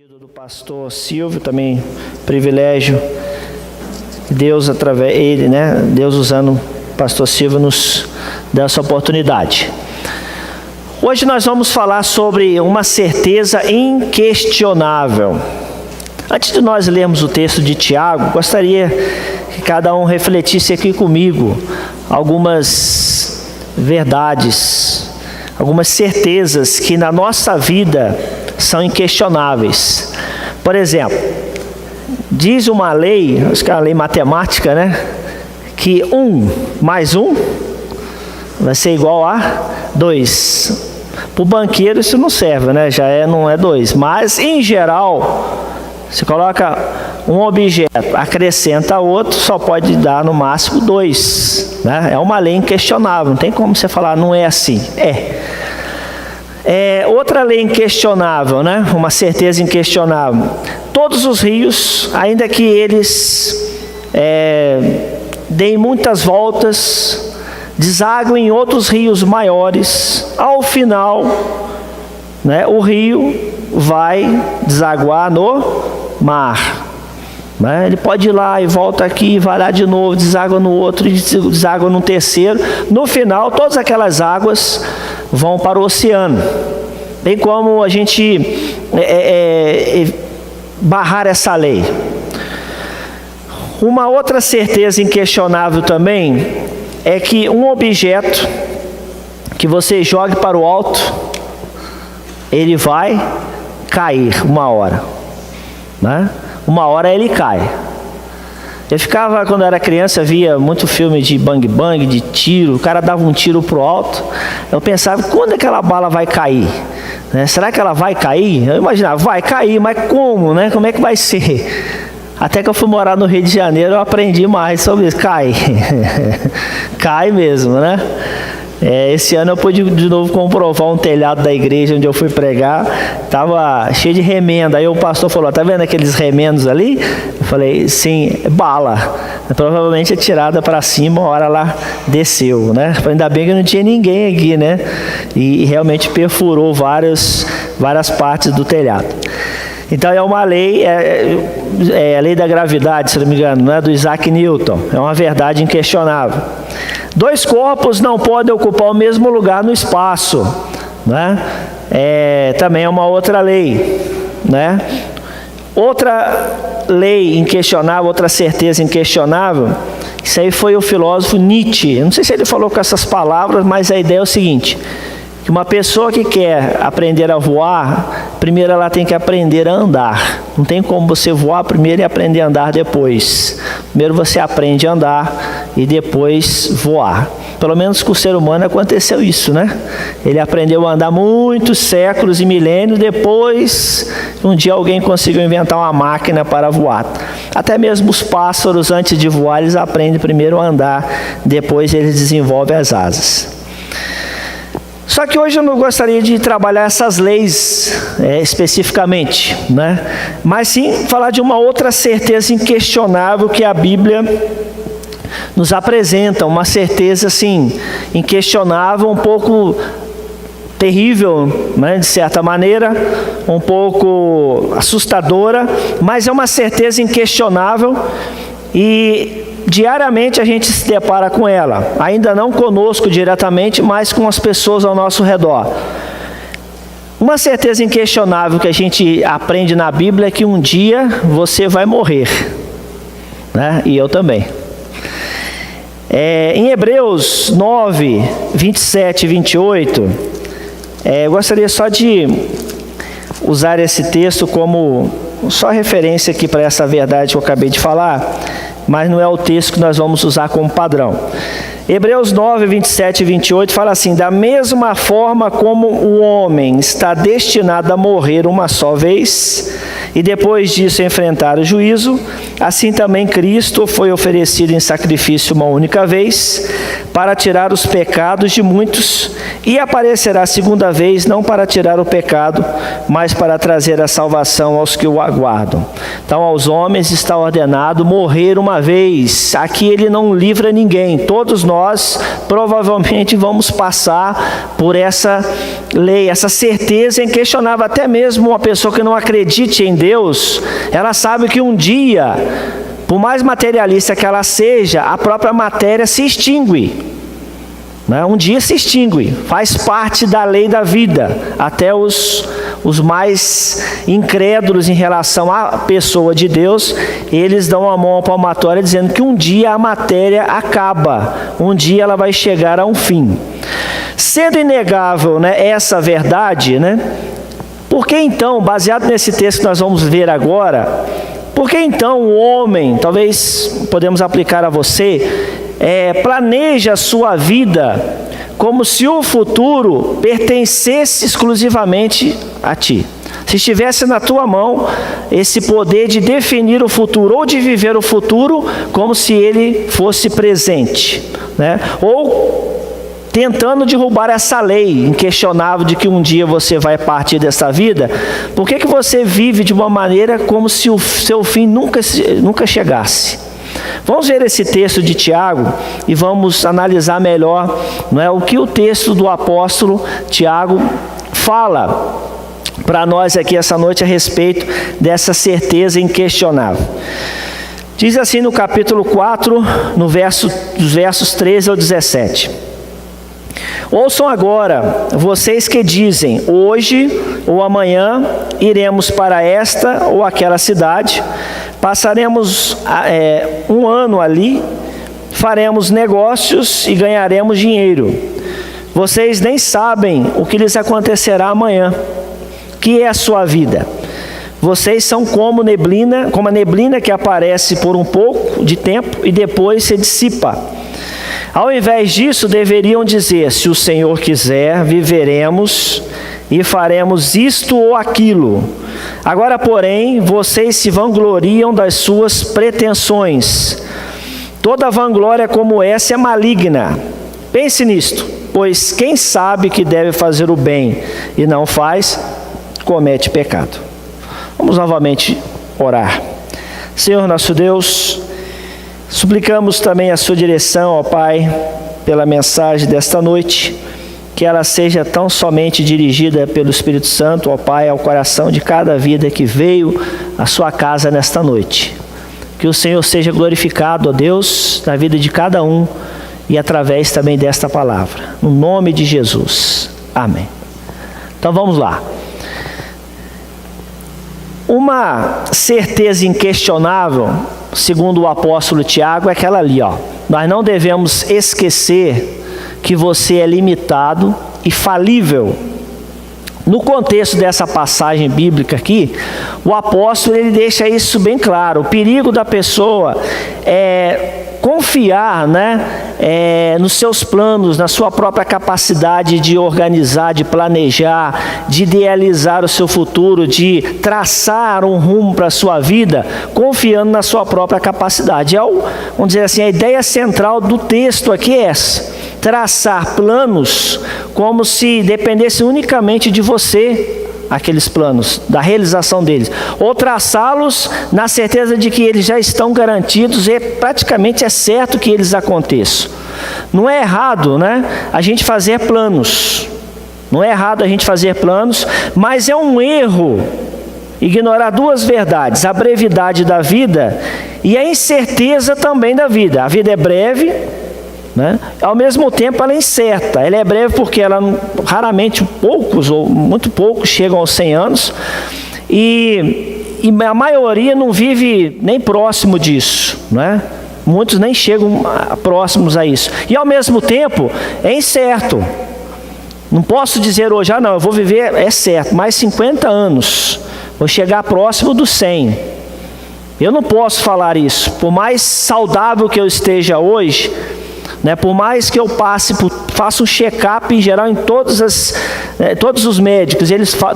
pedido do pastor Silvio, também privilégio, Deus através ele, né? Deus usando o pastor Silvio nos dá essa oportunidade. Hoje nós vamos falar sobre uma certeza inquestionável. Antes de nós lermos o texto de Tiago, gostaria que cada um refletisse aqui comigo algumas verdades, algumas certezas que na nossa vida são inquestionáveis. Por exemplo, diz uma lei, acho que é uma lei matemática, né? Que 1 mais 1 vai ser igual a 2. Para o banqueiro isso não serve, né? Não é 2. Mas, em geral, você coloca um objeto, acrescenta outro, só pode dar no máximo 2. Né? É uma lei inquestionável, não tem como você falar, não é assim. Outra lei inquestionável, né? Uma certeza inquestionável. Todos os rios, ainda que eles deem muitas voltas, desaguem em outros rios maiores, ao final, né, o rio vai desaguar no mar. Né? Ele pode ir lá e volta aqui, vai lá de novo, deságua no outro, deságua no terceiro. No final, todas aquelas águas vão para o oceano. Tem como a gente barrar essa lei. Uma outra certeza inquestionável também é que um objeto que você jogue para o alto, ele vai cair uma hora. Né? Uma hora ele cai. Eu ficava, quando eu era criança, via muito filme de bang bang, de tiro, o cara dava um tiro pro alto. Eu pensava, quando aquela bala vai cair? Né? Será que ela vai cair? Eu imaginava, vai cair, mas como, né? Como é que vai ser? Até que eu fui morar no Rio de Janeiro, eu aprendi mais sobre isso. Cai. Cai mesmo, né? Esse ano eu pude de novo comprovar um telhado da igreja onde eu fui pregar, estava cheio de remenda. Aí o pastor falou, tá vendo aqueles remendos ali? Eu falei, sim, bala. Provavelmente é tirada para cima, uma hora lá desceu, né? Ainda bem que não tinha ninguém aqui, né? E realmente perfurou várias partes do telhado. Então é uma lei, é a lei da gravidade, se não me engano, né? Do Isaac Newton. É uma verdade inquestionável. 2 corpos não podem ocupar o mesmo lugar no espaço, né? Também é uma outra lei, né? Outra lei inquestionável, outra certeza inquestionável, isso aí foi o filósofo Nietzsche. Eu não sei se ele falou com essas palavras, mas a ideia é o seguinte, que uma pessoa que quer aprender a voar, primeiro ela tem que aprender a andar. Não tem como você voar primeiro e aprender a andar depois. Primeiro você aprende a andar e depois voar. Pelo menos com o ser humano aconteceu isso, né? Ele aprendeu a andar muitos séculos e milênios, depois um dia alguém conseguiu inventar uma máquina para voar. Até mesmo os pássaros, antes de voar, eles aprendem primeiro a andar, depois eles desenvolvem as asas. Só que hoje eu não gostaria de trabalhar essas leis especificamente, né? Mas sim falar de uma outra certeza inquestionável que a Bíblia nos apresenta, uma certeza assim, inquestionável, um pouco terrível, né? De certa maneira, um pouco assustadora, mas é uma certeza inquestionável e diariamente a gente se depara com ela, ainda não conosco diretamente, mas com as pessoas ao nosso redor. Uma certeza inquestionável que a gente aprende na Bíblia é que um dia você vai morrer, né? E eu também. Em Hebreus 9, 27 e 28, eu gostaria só de usar esse texto como só referência aqui para essa verdade que eu acabei de falar, mas não é o texto que nós vamos usar como padrão. Hebreus 9, 27 e 28 fala assim: da mesma forma como o homem está destinado a morrer uma só vez, e depois disso enfrentar o juízo, assim também Cristo foi oferecido em sacrifício uma única vez, para tirar os pecados de muitos, e aparecerá a segunda vez, não para tirar o pecado, mas para trazer a salvação aos que o aguardam. Então aos homens está ordenado morrer uma vez. Aqui ele não livra ninguém. Todos nós provavelmente vamos passar por essa lei, essa certeza inquestionável. Até mesmo uma pessoa que não acredite em Deus, ela sabe que um dia, por mais materialista que ela seja, a própria matéria se extingue. Um dia se extingue, faz parte da lei da vida. Até os mais incrédulos em relação à pessoa de Deus, eles dão a mão à palmatória dizendo que um dia a matéria acaba, um dia ela vai chegar a um fim. Sendo inegável, essa verdade, por que então, baseado nesse texto que nós vamos ver agora, por que então o homem, talvez podemos aplicar a você, planeja a sua vida como se o futuro pertencesse exclusivamente a ti? Se estivesse na tua mão esse poder de definir o futuro ou de viver o futuro como se ele fosse presente, ou tentando derrubar essa lei inquestionável de que um dia você vai partir dessa vida, por que você vive de uma maneira como se o seu fim nunca chegasse? Vamos ver esse texto de Tiago e vamos analisar melhor o que o texto do apóstolo Tiago fala para nós aqui essa noite a respeito dessa certeza inquestionável. Diz assim no capítulo 4, dos versos 13 ao 17. Ouçam agora, vocês que dizem, hoje ou amanhã iremos para esta ou aquela cidade, passaremos um ano ali, faremos negócios e ganharemos dinheiro. Vocês nem sabem o que lhes acontecerá amanhã, que é a sua vida. Vocês são como a neblina que aparece por um pouco de tempo e depois se dissipa. Ao invés disso, deveriam dizer, se o Senhor quiser, viveremos e faremos isto ou aquilo. Agora, porém, vocês se vangloriam das suas pretensões. Toda vanglória como essa é maligna. Pense nisto, pois quem sabe que deve fazer o bem e não faz, comete pecado. Vamos novamente orar. Senhor nosso Deus, suplicamos também a sua direção, ó Pai, pela mensagem desta noite, que ela seja tão somente dirigida pelo Espírito Santo, ó Pai, ao coração de cada vida que veio à sua casa nesta noite. Que o Senhor seja glorificado, ó Deus, na vida de cada um e através também desta palavra. No nome de Jesus. Amém. Então vamos lá. Uma certeza inquestionável, segundo o apóstolo Tiago, é aquela ali, ó. Nós não devemos esquecer que você é limitado e falível. No contexto dessa passagem bíblica aqui, o apóstolo ele deixa isso bem claro. O perigo da pessoa é confiar, nos seus planos, na sua própria capacidade de organizar, de planejar, de idealizar o seu futuro, de traçar um rumo para a sua vida, confiando na sua própria capacidade. Vamos dizer assim, a ideia central do texto aqui é essa: traçar planos como se dependesse unicamente de você, aqueles planos, da realização deles, ou traçá-los na certeza de que eles já estão garantidos e praticamente é certo que eles aconteçam. Não é errado, a gente fazer planos, não é errado a gente fazer planos, mas é um erro ignorar duas verdades: a brevidade da vida e a incerteza também da vida. A vida é breve, ao mesmo tempo ela é incerta. Ela é breve porque raramente poucos ou muito poucos chegam aos 100 anos e a maioria não vive nem próximo disso, muitos nem chegam próximos a isso. E ao mesmo tempo é incerto. Não posso dizer hoje, eu vou viver, é certo, mais 50 anos, vou chegar próximo dos 100. Eu não posso falar isso. Por mais saudável que eu esteja hoje, né? Por mais que eu faça um check-up em geral em todos os médicos,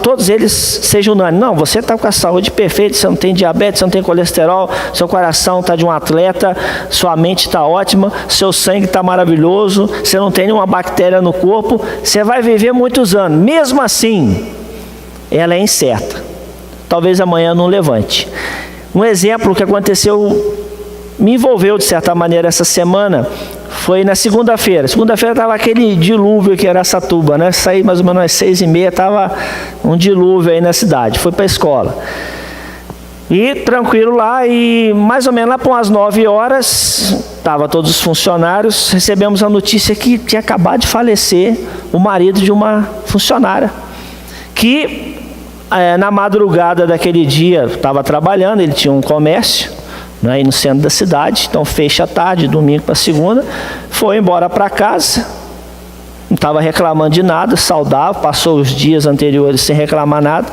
todos eles sejam unânimes. Não, você está com a saúde perfeita, você não tem diabetes, você não tem colesterol, seu coração está de um atleta, sua mente está ótima, seu sangue está maravilhoso, você não tem nenhuma bactéria no corpo, você vai viver muitos anos. Mesmo assim, ela é incerta. Talvez amanhã não levante. Um exemplo que aconteceu, me envolveu de certa maneira essa semana, foi na segunda-feira. Segunda-feira estava aquele dilúvio aqui em Araçatuba, né? Saí mais ou menos às 6h30, estava um dilúvio aí na cidade. Fui para a escola. E tranquilo lá, e mais ou menos lá por umas 9 horas, estavam todos os funcionários, recebemos a notícia que tinha acabado de falecer o marido de uma funcionária, que na madrugada daquele dia estava trabalhando, ele tinha um comércio, né, aí no centro da cidade, então fecha à tarde, domingo para segunda, foi embora para casa, não estava reclamando de nada, saudável, passou os dias anteriores sem reclamar nada,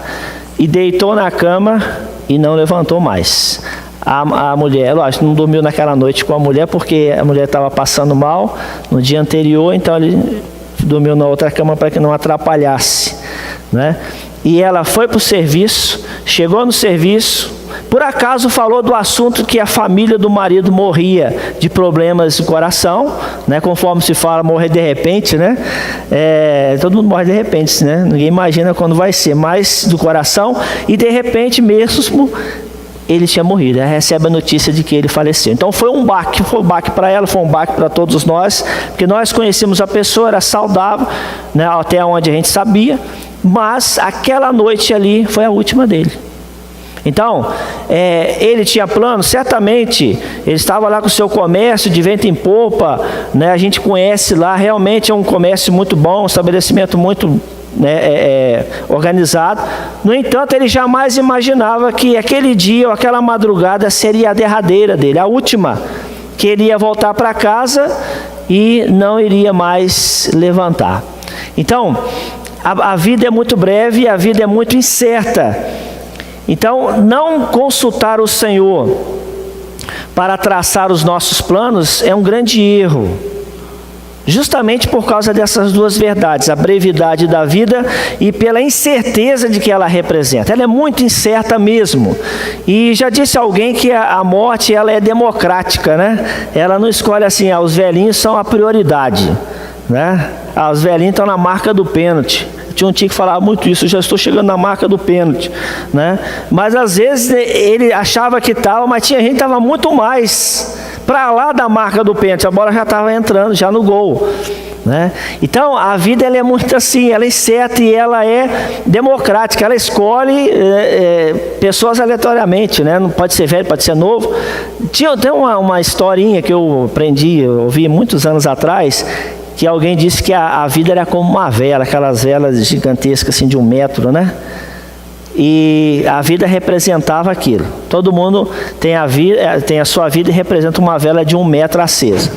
e deitou na cama e não levantou mais. A mulher, lógico, não dormiu naquela noite com a mulher, porque a mulher estava passando mal no dia anterior, então ele dormiu na outra cama para que não atrapalhasse, né? E ela foi para o serviço, chegou no serviço, por acaso falou do assunto que a família do marido morria de problemas do coração, né? Conforme se fala, morrer de repente, né? Todo mundo morre de repente, né? Ninguém imagina quando vai ser, mas do coração, e de repente mesmo ele tinha morrido. Ela recebe a notícia de que ele faleceu. Então foi um baque para ela, foi um baque para todos nós, porque nós conhecemos a pessoa, era saudável, né? Até onde a gente sabia, mas aquela noite ali foi a última dele. Então, ele tinha plano, certamente, ele estava lá com o seu comércio de vento em popa, né? A gente conhece lá, realmente é um comércio muito bom, um estabelecimento muito, né, organizado. No entanto, ele jamais imaginava que aquele dia ou aquela madrugada seria a derradeira dele, a última, que ele ia voltar para casa e não iria mais levantar. Então, a vida é muito breve e a vida é muito incerta. Então, não consultar o Senhor para traçar os nossos planos é um grande erro, justamente por causa dessas duas verdades, a brevidade da vida e pela incerteza de que ela representa. Ela é muito incerta mesmo. E já disse alguém que a morte, ela é democrática, né? Ela não escolhe assim, os velhinhos são a prioridade, né? Os velhinhos estão na marca do pênalti. Tinha um tio que falava muito isso, eu já estou chegando na marca do pênalti, né? Mas às vezes ele achava que estava, mas tinha gente que estava muito mais para lá da marca do pênalti, a bola já estava entrando, já no gol, né? Então a vida, ela é muito assim, ela é incerta e ela é democrática, ela escolhe pessoas aleatoriamente, né? Não pode ser velho, pode ser novo. Tem uma historinha que eu eu ouvi muitos anos atrás, que alguém disse que a vida era como uma vela, aquelas velas gigantescas assim de 1 metro, né? E a vida representava aquilo. Todo mundo tem a sua vida e representa uma vela de 1 metro acesa.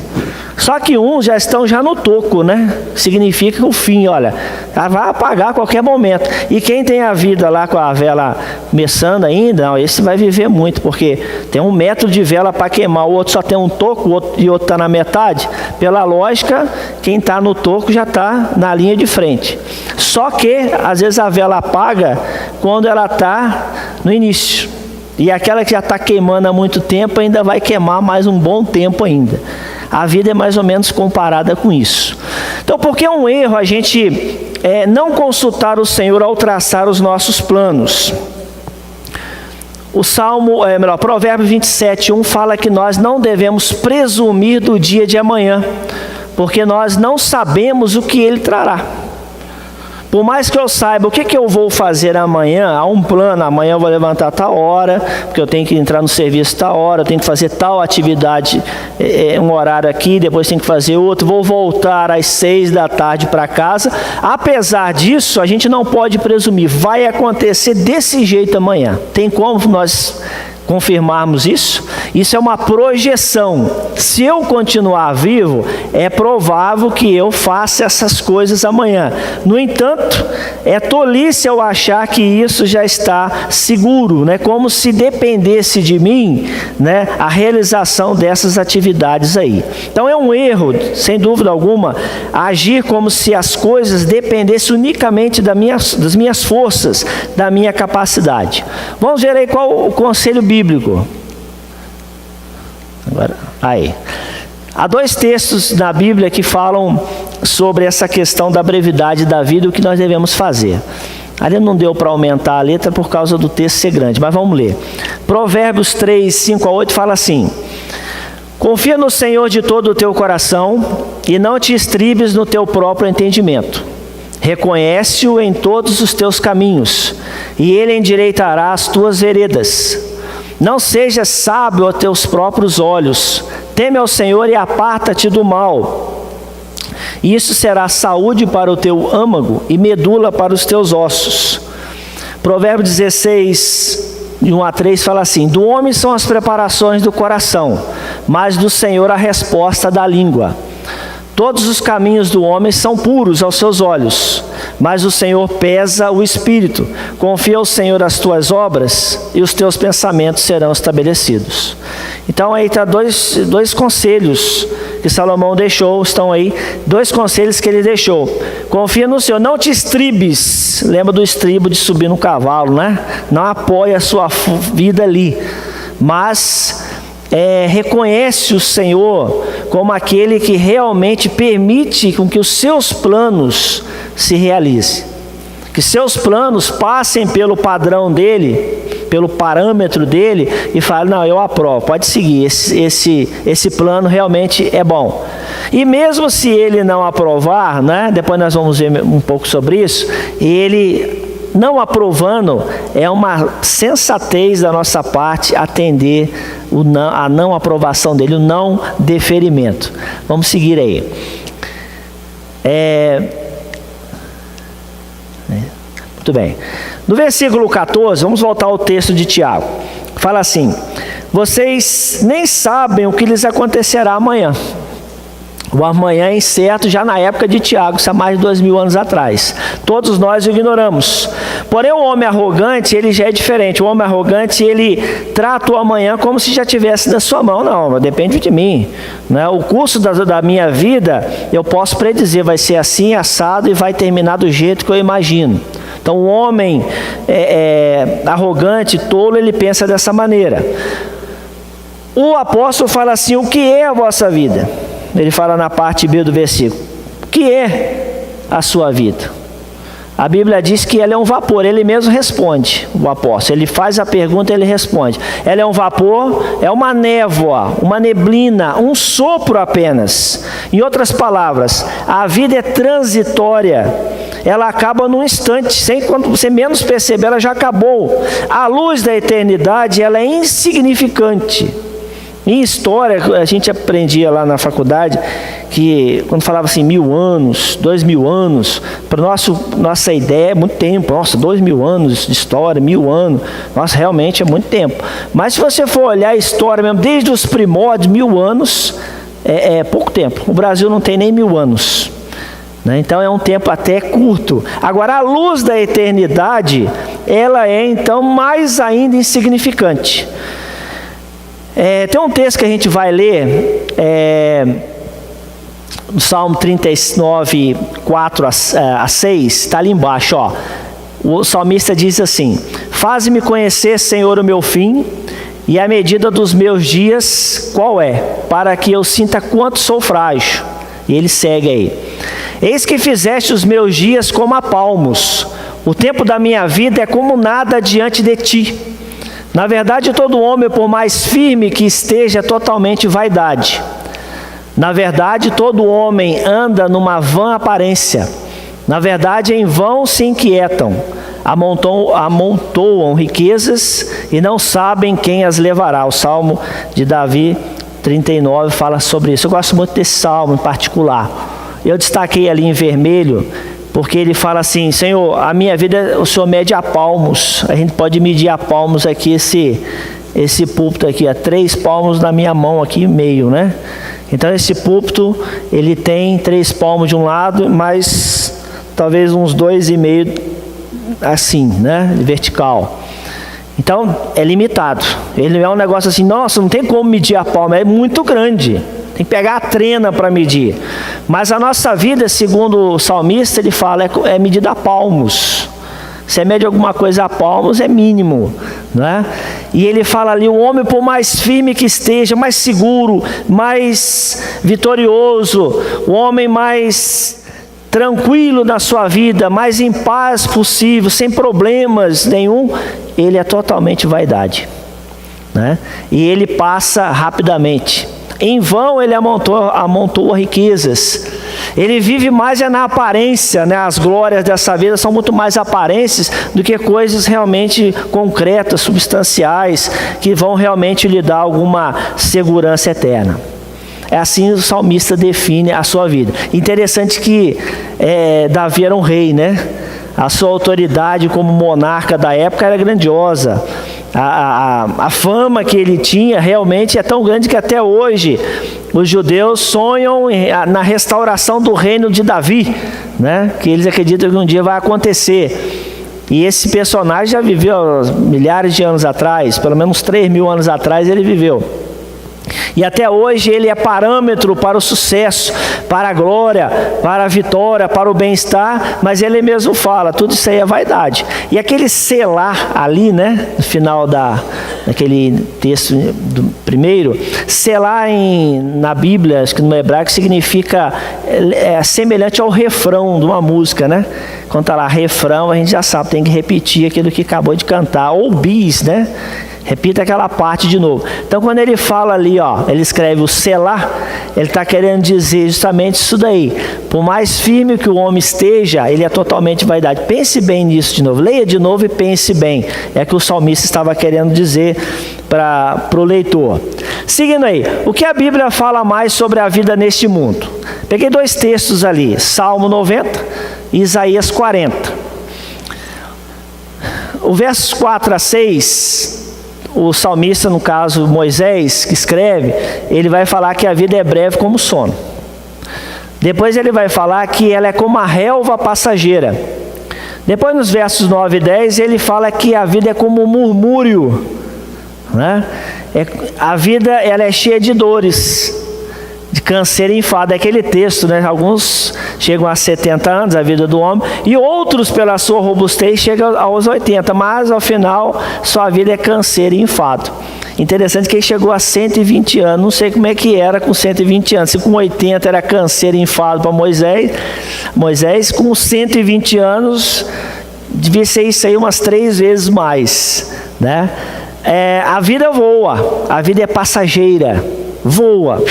Só que uns já estão no toco, né? Significa o fim, olha, ela vai apagar a qualquer momento. E quem tem a vida lá com a vela começando ainda, não, esse vai viver muito, porque tem 1 metro de vela para queimar, o outro só tem um toco, e o outro está na metade. Pela lógica, quem está no toco já está na linha de frente. Só que, às vezes, a vela apaga quando ela está no início. E aquela que já está queimando há muito tempo ainda vai queimar mais um bom tempo ainda. A vida é mais ou menos comparada com isso. Então, por que é um erro a gente não consultar o Senhor ao traçar os nossos planos? Provérbios 27:1 fala que nós não devemos presumir do dia de amanhã, porque nós não sabemos o que ele trará. Por mais que eu saiba o que eu vou fazer amanhã, há um plano, amanhã eu vou levantar tal hora, porque eu tenho que entrar no serviço tal hora, eu tenho que fazer tal atividade, um horário aqui, depois tenho que fazer outro, vou voltar às 6 da tarde para casa. Apesar disso, a gente não pode presumir, vai acontecer desse jeito amanhã. Tem como nós confirmarmos isso. Isso é uma projeção. Se eu continuar vivo, é provável que eu faça essas coisas amanhã. No entanto, é tolice eu achar que isso já está seguro, né? Como se dependesse de mim, né, a realização dessas atividades aí. Então é um erro, sem dúvida alguma, agir como se as coisas dependessem unicamente das minhas forças, da minha capacidade. Vamos ver aí qual o conselho bíblico. Agora, aí. Há 2 textos na Bíblia que falam sobre essa questão da brevidade da vida e o que nós devemos fazer. Ali não deu para aumentar a letra por causa do texto ser grande, mas vamos ler. Provérbios 3, 5 a 8 fala assim: confia no Senhor de todo o teu coração e não te estribes no teu próprio entendimento. Reconhece-o em todos os teus caminhos e ele endireitará as tuas veredas. Não sejas sábio aos teus próprios olhos. Teme ao Senhor e aparta-te do mal. Isso será saúde para o teu âmago e medula para os teus ossos. Provérbios 16, de 1 a 3 fala assim: do homem são as preparações do coração, mas do Senhor a resposta da língua. Todos os caminhos do homem são puros aos seus olhos, mas o Senhor pesa o espírito. Confia ao Senhor as tuas obras e os teus pensamentos serão estabelecidos. Então aí está dois conselhos que Salomão deixou, estão aí, 2 conselhos que ele deixou. Confia no Senhor, não te estribes. Lembra do estribo de subir no cavalo, né? Não apoie a sua vida ali, mas reconhece o Senhor como aquele que realmente permite com que os seus planos se realizem, que seus planos passem pelo padrão dele, pelo parâmetro dele, e fale: não, eu aprovo, pode seguir, esse plano realmente é bom. E mesmo se ele não aprovar, né, depois nós vamos ver um pouco sobre isso, ele não aprovando, é uma sensatez da nossa parte atender a não aprovação dele, o não deferimento. Vamos seguir aí. Muito bem. No versículo 14, vamos voltar ao texto de Tiago. Fala assim: vocês nem sabem o que lhes acontecerá amanhã. O amanhã é incerto já na época de Tiago, isso há mais de 2000 anos atrás. Todos nós o ignoramos. Porém, o homem arrogante, ele já é diferente. O homem arrogante, ele trata o amanhã como se já tivesse na sua mão. Não, depende de mim, né? O curso da minha vida, eu posso predizer, vai ser assim, assado, e vai terminar do jeito que eu imagino. Então, o homem arrogante, tolo, ele pensa dessa maneira. O apóstolo fala assim: o que é a vossa vida? Ele fala na parte B do versículo: o que é a sua vida? A Bíblia diz que ela é um vapor. Ele mesmo responde, o apóstolo. Ele faz a pergunta e ele responde. Ela é um vapor, é uma névoa, uma neblina, um sopro apenas. Em outras palavras, a vida é transitória. Ela acaba num instante, quando você menos perceber, ela já acabou. A luz da eternidade, ela é insignificante. Em história, a gente aprendia lá na faculdade que quando falava assim 1000 anos, 2000 anos, para nossa ideia é muito tempo. Nossa, 2000 anos de história, 1000 anos, nossa, realmente é muito tempo. Mas se você for olhar a história mesmo, desde os primórdios, 1000 anos é pouco tempo. O Brasil não tem nem 1000 anos, né? Então é um tempo até curto. Agora, a luz da eternidade, ela é então mais ainda insignificante. Tem um texto que a gente vai ler, no Salmo 39, 4 a 6, está ali embaixo, ó. O salmista diz assim: faze-me conhecer, Senhor, o meu fim, e a medida dos meus dias qual é, para que eu sinta quanto sou frágil. E ele segue aí: eis que fizeste os meus dias como a palmos, o tempo da minha vida é como nada diante de ti. Na verdade, todo homem, por mais firme que esteja, é totalmente vaidade. Na verdade, todo homem anda numa vã aparência. Na verdade, em vão se inquietam. Amontoam riquezas e não sabem quem as levará. O Salmo de Davi 39 fala sobre isso. Eu gosto muito desse salmo em particular. Eu destaquei ali em vermelho, porque ele fala assim: Senhor, a minha vida o Senhor mede a palmos. A gente pode medir a palmos aqui esse púlpito aqui, 3 palmos na minha mão aqui, meio, né? Então esse púlpito, ele tem 3 palmos de um lado, mas talvez uns 2,5 assim, né? Vertical. Então é limitado. Ele não é um negócio assim, nossa, não tem como medir a palma, é muito grande. Tem que pegar a trena para medir. Mas a nossa vida, segundo o salmista, ele fala, é medida a palmos. Se mede alguma coisa a palmos, é mínimo, né? E ele fala ali, o homem, por mais firme que esteja, mais seguro, mais vitorioso, o homem mais tranquilo na sua vida, mais em paz possível, sem problemas nenhum, ele é totalmente vaidade, né? E ele passa rapidamente. Em vão ele amontoa riquezas. Ele vive mais na aparência, né? As glórias dessa vida são muito mais aparências do que coisas realmente concretas, substanciais, que vão realmente lhe dar alguma segurança eterna. É assim o salmista define a sua vida. Interessante que Davi era um rei, né? A sua autoridade como monarca da época era grandiosa. A fama que ele tinha realmente é tão grande que até hoje os judeus sonham na restauração do reino de Davi, né? Que eles acreditam que um dia vai acontecer. E esse personagem já viveu milhares de anos atrás, pelo menos 3.000 anos atrás ele viveu. E até hoje ele é parâmetro para o sucesso, para a glória, para a vitória, para o bem-estar, mas ele mesmo fala, tudo isso aí é vaidade. E aquele selar ali, né, no final daquele texto do primeiro, selar na Bíblia, acho que no hebraico, significa, semelhante ao refrão de uma música, né? Quando está lá refrão, a gente já sabe, tem que repetir aquilo que acabou de cantar, ou bis, né? Repita aquela parte de novo. Então quando ele fala ali, ó, ele escreve o selar, ele está querendo dizer justamente isso daí. Por mais firme que o homem esteja, ele é totalmente vaidade. Pense bem nisso de novo. Leia de novo e pense bem. É o que o salmista estava querendo dizer para o leitor. Seguindo aí, o que a Bíblia fala mais sobre a vida neste mundo? Peguei 2 textos ali, Salmo 90 e Isaías 40. O versos 4 a 6... O salmista, no caso Moisés, que escreve, ele vai falar que a vida é breve como o sono. Depois ele vai falar que ela é como a relva passageira. Depois nos versos 9 e 10 ele fala que a vida é como um murmúrio, né? A vida ela é cheia de dores, de câncer e enfado. É aquele texto, né? Alguns chegam a 70 anos, a vida do homem, e outros, pela sua robustez, chegam aos 80, mas ao final, sua vida é câncer e enfado. Interessante que ele chegou a 120 anos, não sei como é que era com 120 anos, se com 80 era câncer e enfado para Moisés, com 120 anos, devia ser isso aí umas 3 vezes mais, né? A vida voa, a vida é passageira, voa,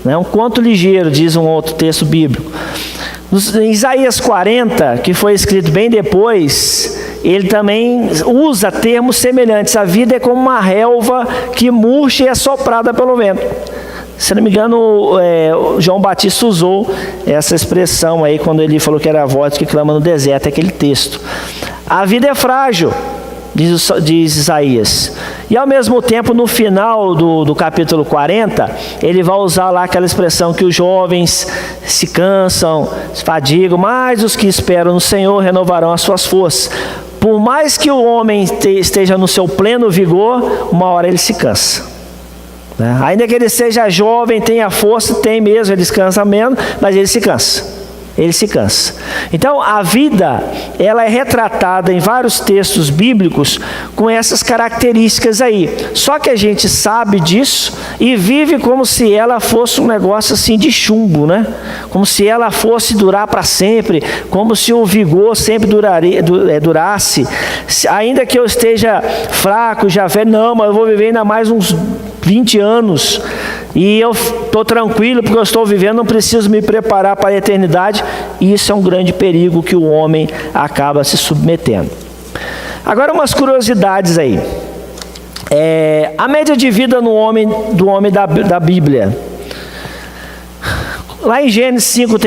é um conto ligeiro, diz um outro texto bíblico. Em Isaías 40, que foi escrito bem depois, ele também usa termos semelhantes. A vida é como uma relva que murcha e é soprada pelo vento. Se não me engano, João Batista usou essa expressão aí quando ele falou que era a voz que clama no deserto, aquele texto. A vida é frágil, diz Isaías. E ao mesmo tempo, no final do capítulo 40, ele vai usar lá aquela expressão que os jovens se cansam, se fadigam, mas os que esperam no Senhor renovarão as suas forças. Por mais que o homem esteja no seu pleno vigor, uma hora ele se cansa, né? Ainda que ele seja jovem, tenha força, tem mesmo, ele descansa menos, mas ele se cansa. Ele se cansa. Então a vida, ela é retratada em vários textos bíblicos com essas características aí. Só que a gente sabe disso e vive como se ela fosse um negócio assim de chumbo, né? Como se ela fosse durar para sempre, como se o vigor sempre durasse. Ainda que eu esteja fraco, já velho, não, mas eu vou viver ainda mais uns 20 anos e eu estou tranquilo porque eu estou vivendo, não preciso me preparar para a eternidade. E isso é um grande perigo que o homem acaba se submetendo. Agora umas curiosidades aí. A média de vida do homem da Bíblia. Lá em Gênesis 5,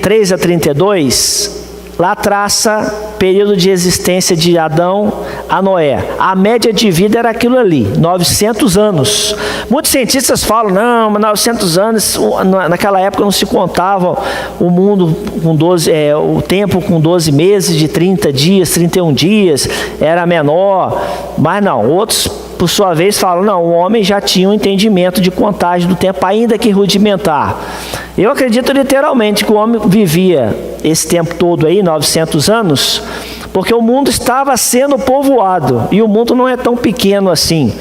3 a 32, lá traça período de existência de Adão a Noé. A média de vida era aquilo ali, 900 anos. Muitos cientistas falam, não, mas 900 anos, naquela época não se contava o mundo com o tempo com 12 meses, de 30 dias, 31 dias, era menor. Mas não, outros, por sua vez, falam, não, o homem já tinha um entendimento de contagem do tempo, ainda que rudimentar. Eu acredito literalmente que o homem vivia esse tempo todo aí, 900 anos, porque o mundo estava sendo povoado, e o mundo não é tão pequeno assim.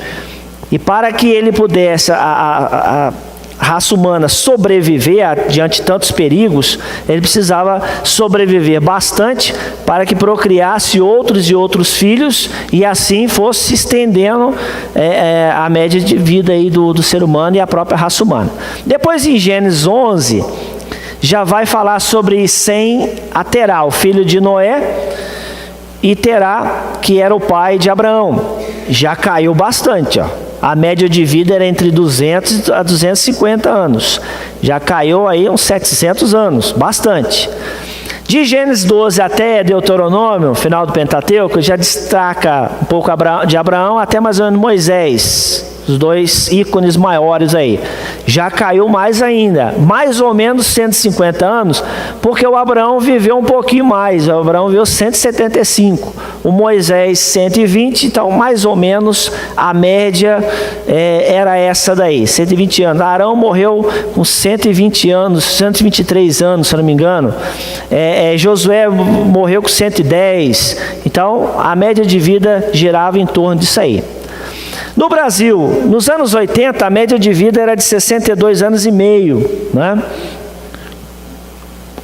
E para que ele pudesse, a raça humana, sobreviver diante de tantos perigos, ele precisava sobreviver bastante para que procriasse outros e outros filhos, e assim fosse se estendendo a média de vida aí do ser humano e a própria raça humana. Depois, em Gênesis 11, já vai falar sobre Sem a Terá, o filho de Noé, e Terá, que era o pai de Abraão. Já caiu bastante, ó. A média de vida era entre 200 a 250 anos. Já caiu aí uns 700 anos, bastante. De Gênesis 12 até Deuteronômio, final do Pentateuco, já destaca um pouco de Abraão até mais ou menos Moisés. Os dois ícones maiores aí. Já caiu mais ainda, mais ou menos 150 anos, porque o Abraão viveu um pouquinho mais. O Abraão viveu 175, o Moisés 120, então mais ou menos a média era essa daí, 120 anos. Arão morreu com 120 anos, 123 anos, se não me engano. Josué morreu com 110, então a média de vida girava em torno disso aí. No Brasil, nos anos 80, a média de vida era de 62 anos e meio, né?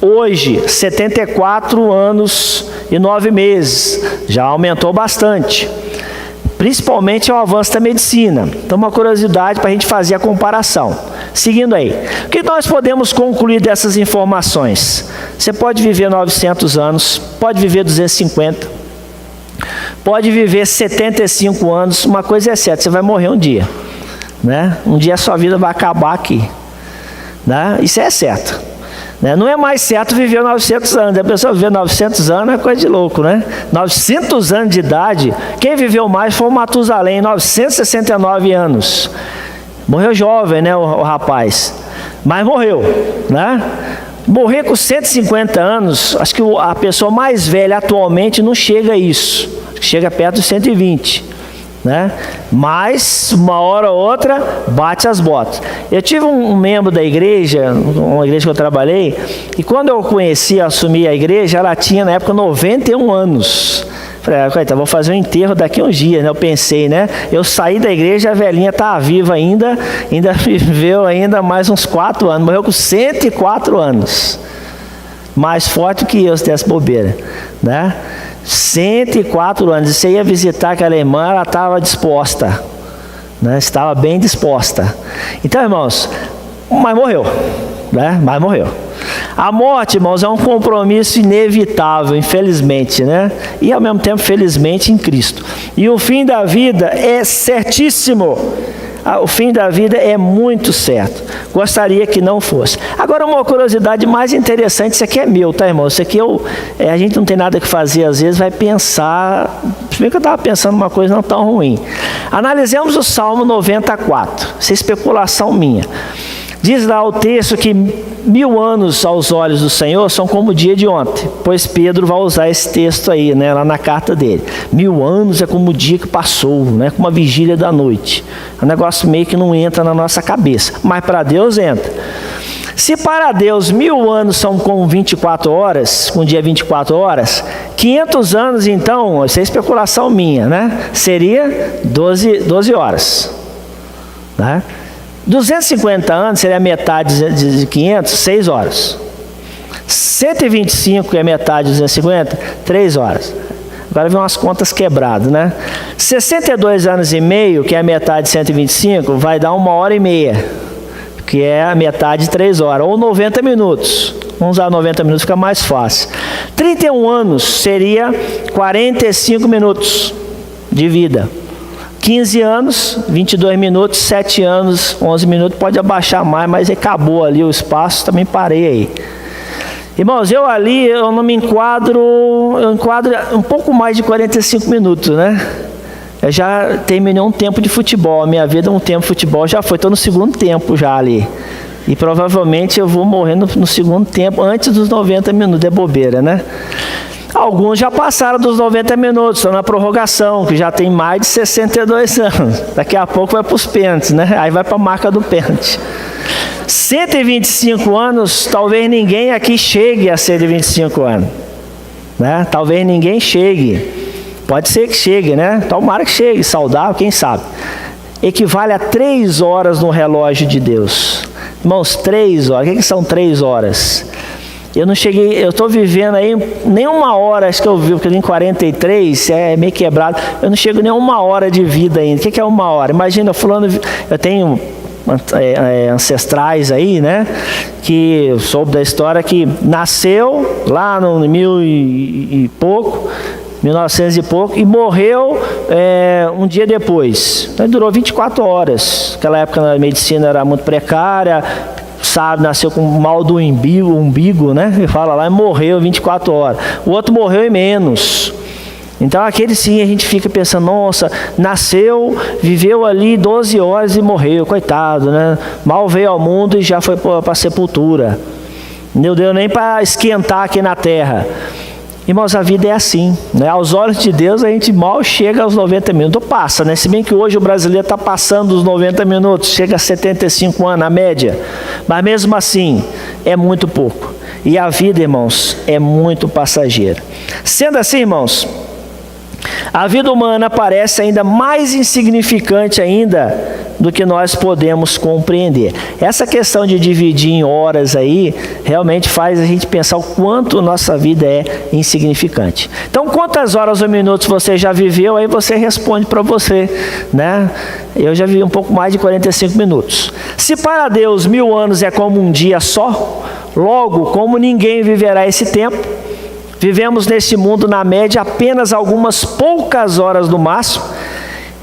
Hoje, 74 anos e 9 meses, já aumentou bastante, principalmente ao avanço da medicina. Então, uma curiosidade para a gente fazer a comparação. Seguindo aí, o que nós podemos concluir dessas informações? Você pode viver 900 anos, pode viver 250, pode viver 75 anos, uma coisa é certa, você vai morrer um dia, né? Um dia a sua vida vai acabar aqui, né? Isso é certo, né? Não é mais certo viver 900 anos, a pessoa viver 900 anos é coisa de louco, né? 900 anos de idade, quem viveu mais foi o Matusalém, 969 anos, morreu jovem, né, o rapaz, mas morreu, né? Morrer com 150 anos, acho que a pessoa mais velha atualmente não chega a isso, chega perto dos 120, né? Mas uma hora ou outra bate as botas. Eu tive um membro da igreja, uma igreja que eu trabalhei, e quando eu conheci, assumi a igreja, ela tinha na época 91 anos. Falei, então vou fazer um enterro daqui a uns dias, né? Eu pensei, né? Eu saí da igreja, a velhinha estava viva ainda viveu ainda mais uns 4 anos, morreu com 104 anos. Mais forte do que eu, se desse bobeira, né? 104 anos. E você ia visitar aquela irmã, ela estava disposta, né? Estava bem disposta. Então, irmãos, mas morreu, né? Mas morreu. A morte, irmãos, é um compromisso inevitável, infelizmente, né? E ao mesmo tempo, felizmente, em Cristo. E o fim da vida é certíssimo. O fim da vida é muito certo. Gostaria que não fosse. Agora, uma curiosidade mais interessante, isso aqui é meu, tá, irmão? Isso aqui a gente não tem nada que fazer, às vezes vai pensar. Primeiro que eu estava pensando uma coisa não tão ruim. Analisemos o Salmo 94. Isso é especulação minha. Diz lá o texto que 1000 anos aos olhos do Senhor são como o dia de ontem, pois Pedro vai usar esse texto aí, né, lá na carta dele. 1000 anos é como o dia que passou, né, como a vigília da noite. É um negócio meio que não entra na nossa cabeça, mas para Deus entra. Se para Deus 1000 anos são como 24 horas, um dia 24 horas, 500 anos então, isso é especulação minha, né, seria 12 horas, né? 250 anos seria metade de 500, 6 horas. 125 é metade de 250, 3 horas. Agora vem umas contas quebradas, né? 62 anos e meio, que é a metade de 125, vai dar 1h30, que é a metade de 3 horas, ou 90 minutos. Vamos usar 90 minutos, fica mais fácil. 31 anos seria 45 minutos de vida. 15 anos, 22 minutos, 7 anos, 11 minutos, pode abaixar mais, mas acabou ali o espaço, também parei aí. Irmãos, eu não me enquadro, eu enquadro um pouco mais de 45 minutos, né? Eu já terminei um tempo de futebol, a minha vida um tempo de futebol já foi, estou no segundo tempo já ali. E provavelmente eu vou morrer no segundo tempo, antes dos 90 minutos, é bobeira, né? Alguns já passaram dos 90 minutos, estão na prorrogação, que já tem mais de 62 anos. Daqui a pouco vai para os pênaltis, né? Aí vai para a marca do pênalti. 125 anos, talvez ninguém aqui chegue a 125 anos, né? Talvez ninguém chegue. Pode ser que chegue, né? Tomara que chegue, saudável, quem sabe. Equivale a 3 horas no relógio de Deus. Irmãos, 3 horas. O que são 3 horas? Eu não cheguei, eu estou vivendo aí nem uma hora, acho que eu vi, porque em 43, é meio quebrado. Eu não chego nem uma hora de vida ainda. O que é uma hora? Imagina, fulano, eu tenho ancestrais aí, né? Que eu soube da história que nasceu lá no 1900 e pouco, e morreu um dia depois. Então, durou 24 horas. Naquela época a medicina era muito precária, sabe, nasceu com mal do umbigo, né? Ele fala lá, e morreu 24 horas. O outro morreu em menos. Então aquele sim, a gente fica pensando, nossa, nasceu, viveu ali 12 horas e morreu, coitado, né? Mal veio ao mundo e já foi para a sepultura. Não deu nem para esquentar aqui na terra. Irmãos, a vida é assim, né? Aos olhos de Deus a gente mal chega aos 90 minutos, passa, né? Se bem que hoje o brasileiro está passando os 90 minutos, chega a 75 anos, a média. Mas mesmo assim, é muito pouco. E a vida, irmãos, é muito passageira. Sendo assim, irmãos, a vida humana parece ainda mais insignificante ainda do que nós podemos compreender. Essa questão de dividir em horas aí, realmente faz a gente pensar o quanto nossa vida é insignificante. Então, quantas horas ou minutos você já viveu, aí você responde para você, né? Eu já vivi um pouco mais de 45 minutos. Se para Deus 1000 anos é como um dia só, logo, como ninguém viverá esse tempo, vivemos nesse mundo, na média, apenas algumas poucas horas no máximo,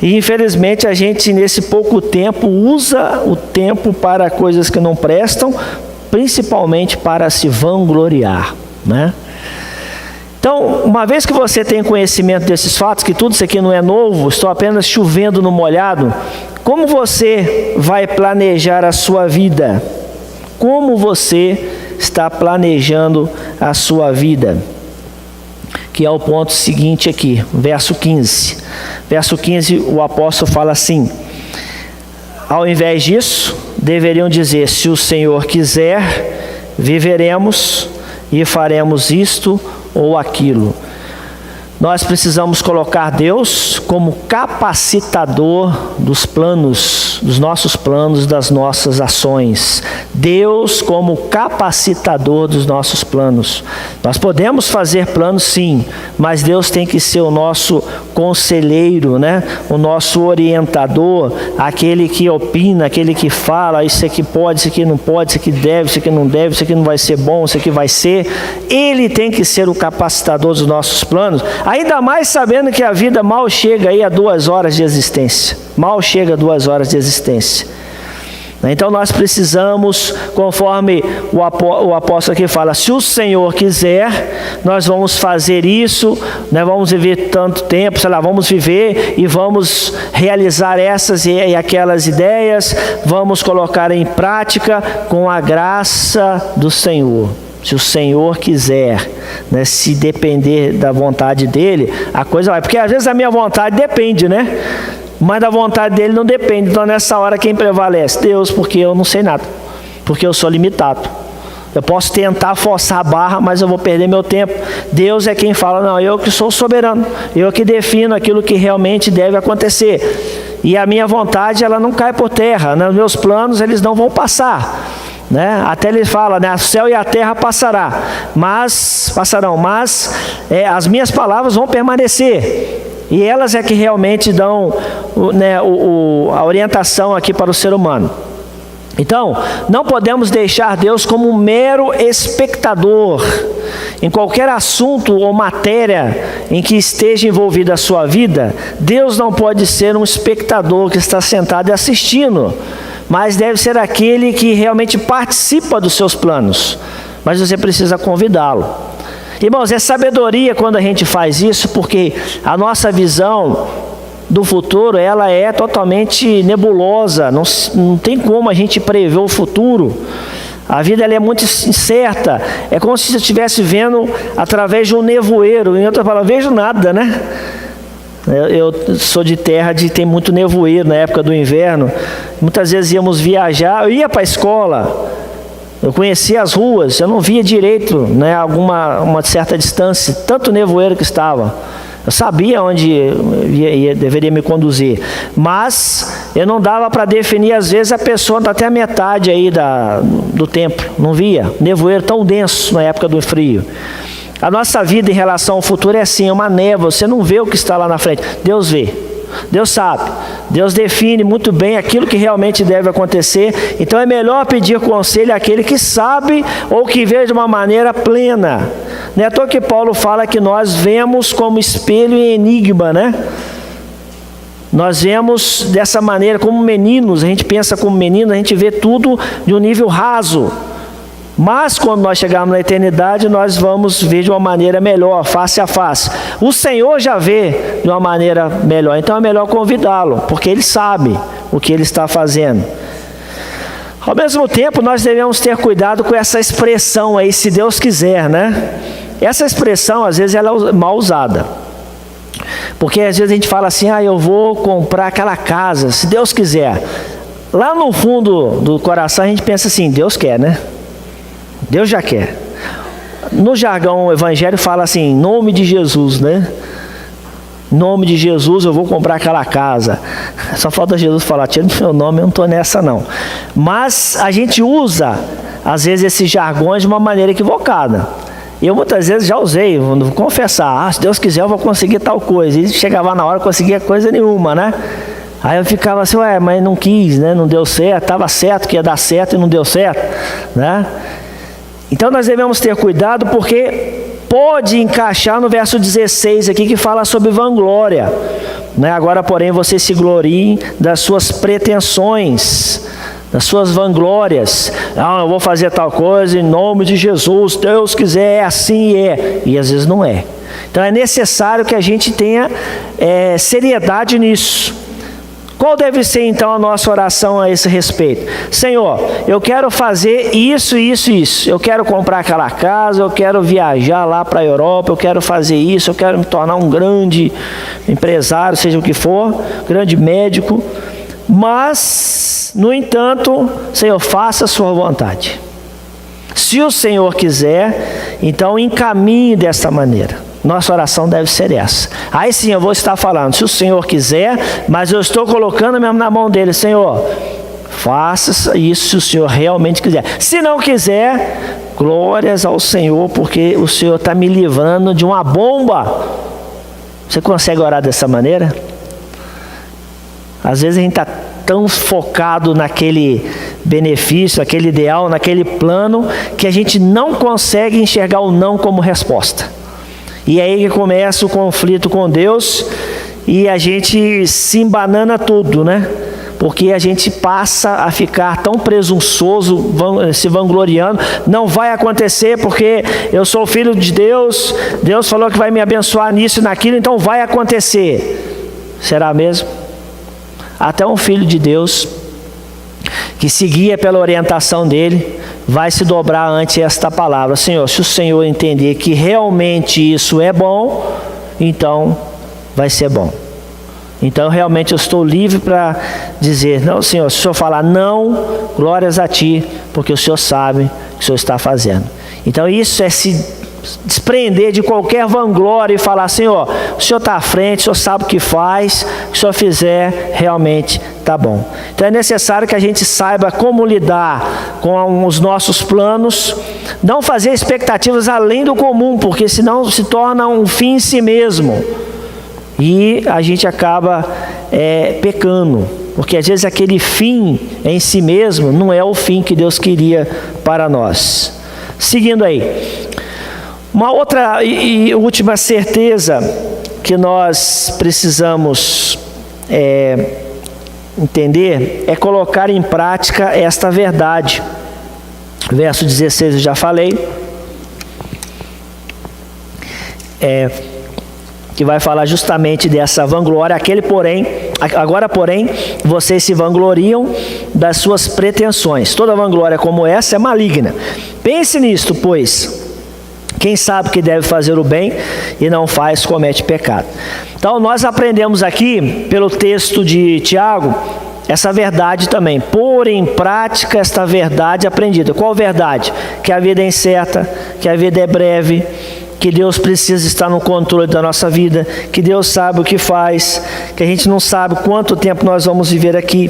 e infelizmente a gente, nesse pouco tempo, usa o tempo para coisas que não prestam, principalmente para se vangloriar, né? Então, uma vez que você tem conhecimento desses fatos, que tudo isso aqui não é novo, estou apenas chovendo no molhado, como você vai planejar a sua vida? Como você está planejando a sua vida? Que é o ponto seguinte aqui, verso 15. Verso 15, o apóstolo fala assim: ao invés disso, deveriam dizer, se o Senhor quiser, viveremos e faremos isto ou aquilo. Nós precisamos colocar Deus como capacitador dos planos, dos nossos planos, das nossas ações. Deus como capacitador dos nossos planos. Nós podemos fazer planos sim, mas Deus tem que ser o nosso conselheiro, né? O nosso orientador, aquele que opina, aquele que fala, isso aqui pode, isso aqui não pode, isso aqui deve, isso aqui não deve, isso aqui não vai ser bom, isso aqui vai ser. Ele tem que ser o capacitador dos nossos planos. Ainda mais sabendo que a vida mal chega aí a 2 horas de existência. Mal chega a 2 horas de existência. Então nós precisamos, conforme o apóstolo aqui fala, se o Senhor quiser, nós vamos fazer isso, né, vamos viver tanto tempo, sei lá, vamos viver e vamos realizar essas e aquelas ideias, vamos colocar em prática com a graça do Senhor. Se o Senhor quiser, né, se depender da vontade dele, a coisa vai. Porque às vezes a minha vontade depende, né? Mas da vontade dele não depende. Então nessa hora quem prevalece? Deus, porque eu não sei nada. Porque eu sou limitado. Eu posso tentar forçar a barra, mas eu vou perder meu tempo. Deus é quem fala, não, eu que sou soberano. Eu que defino aquilo que realmente deve acontecer. E a minha vontade, ela não cai por terra. Né? Os meus planos, eles não vão passar. Né? Até ele fala, né? O céu e a terra passarão, mas as minhas palavras vão permanecer. E elas é que realmente dão, né, a orientação aqui para o ser humano. Então, não podemos deixar Deus como um mero espectador em qualquer assunto ou matéria em que esteja envolvida a sua vida. Deus não pode ser um espectador que está sentado e assistindo, mas deve ser aquele que realmente participa dos seus planos. mas você precisa convidá-lo. Irmãos, é sabedoria quando a gente faz isso, porque a nossa visão do futuro, ela é totalmente nebulosa, não tem como a gente prever o futuro. A vida ela é muito incerta, é como se você estivesse vendo através de um nevoeiro, em outra palavra, vejo nada, né? Eu sou de terra de tem muito nevoeiro na época do inverno, muitas vezes íamos viajar, eu ia para a escola, eu conhecia as ruas, eu não via direito, né, uma certa distância, tanto nevoeiro que estava. Eu sabia onde deveria me conduzir, mas eu não dava para definir, às vezes a pessoa está até a metade aí do tempo, não via, nevoeiro tão denso na época do frio. A nossa vida em relação ao futuro é assim, é uma névoa, você não vê o que está lá na frente, Deus vê, Deus sabe, Deus define muito bem aquilo que realmente deve acontecer, então é melhor pedir conselho àquele que sabe ou que vê de uma maneira plena. Não é à toa que Paulo fala que nós vemos como espelho e enigma, né? Nós vemos dessa maneira como meninos, a gente pensa como menino, a gente vê tudo de um nível raso. Mas quando nós chegarmos na eternidade, nós vamos ver de uma maneira melhor, face a face. O Senhor já vê de uma maneira melhor, então é melhor convidá-lo, porque Ele sabe o que Ele está fazendo. Ao mesmo tempo, nós devemos ter cuidado com essa expressão aí, se Deus quiser, né? Essa expressão, às vezes, ela é mal usada. Porque às vezes a gente fala assim, eu vou comprar aquela casa, se Deus quiser. Lá no fundo do coração a gente pensa assim, Deus quer, né? Deus já quer. No jargão evangélico fala assim, em nome de Jesus, né? Em nome de Jesus eu vou comprar aquela casa. Só falta Jesus falar, tira do meu nome, eu não estou nessa não. Mas a gente usa, às vezes, esses jargões de uma maneira equivocada. Eu muitas vezes já usei, vou confessar, se Deus quiser eu vou conseguir tal coisa. E chegava na hora não conseguia coisa nenhuma, né? Aí eu ficava assim, mas não quis, né? Não deu certo, estava certo que ia dar certo e não deu certo, né? Então nós devemos ter cuidado porque pode encaixar no verso 16 aqui que fala sobre vanglória, né? Agora, porém, vocês se gloriem das suas pretensões, das suas vanglórias. Eu vou fazer tal coisa em nome de Jesus, Deus quiser, é assim e é. E às vezes não é. Então é necessário que a gente tenha seriedade nisso. Qual deve ser então a nossa oração a esse respeito? Senhor, eu quero fazer isso, isso, isso. Eu quero comprar aquela casa, eu quero viajar lá para a Europa, eu quero fazer isso, eu quero me tornar um grande empresário, seja o que for, grande médico. Mas, no entanto, Senhor, faça a sua vontade. Se o Senhor quiser, então encaminhe dessa maneira. Nossa oração deve ser essa. Aí sim eu vou estar falando, se o Senhor quiser, mas eu estou colocando mesmo na mão dele, Senhor, faça isso se o Senhor realmente quiser. Se não quiser, glórias ao Senhor, porque o Senhor está me livrando de uma bomba. Você consegue orar dessa maneira? Às vezes a gente está tão focado naquele benefício, naquele ideal, naquele plano, que a gente não consegue enxergar o não como resposta. E é aí que começa o conflito com Deus e a gente se embanana tudo, né? Porque a gente passa a ficar tão presunçoso, se vangloriando. Não vai acontecer porque eu sou filho de Deus, Deus falou que vai me abençoar nisso e naquilo, então vai acontecer. Será mesmo? Até um filho de Deus que seguia pela orientação dele vai se dobrar ante esta palavra. Senhor, se o Senhor entender que realmente isso é bom, então vai ser bom. Então realmente eu estou livre para dizer, não, Senhor, se o Senhor falar não, glórias a Ti, porque o Senhor sabe o que o Senhor está fazendo. Então isso é se desprender de qualquer vanglória e falar, Senhor, o Senhor está à frente, o Senhor sabe o que faz, o que o Senhor fizer, realmente está bom. Então é necessário que a gente saiba como lidar com os nossos planos, não fazer expectativas além do comum, porque senão se torna um fim em si mesmo. E a gente acaba pecando, porque às vezes aquele fim em si mesmo não é o fim que Deus queria para nós. Seguindo aí. Uma outra e última certeza que nós precisamos entender é colocar em prática esta verdade. Verso 16 eu já falei. Que vai falar justamente dessa vanglória. Agora, porém, vocês se vangloriam das suas pretensões. Toda vanglória como essa é maligna. Pense nisto, pois quem sabe que deve fazer o bem e não faz, comete pecado. Então, nós aprendemos aqui, pelo texto de Tiago, essa verdade também. Pôr em prática esta verdade aprendida. Qual verdade? Que a vida é incerta, que a vida é breve, que Deus precisa estar no controle da nossa vida, que Deus sabe o que faz, que a gente não sabe quanto tempo nós vamos viver aqui,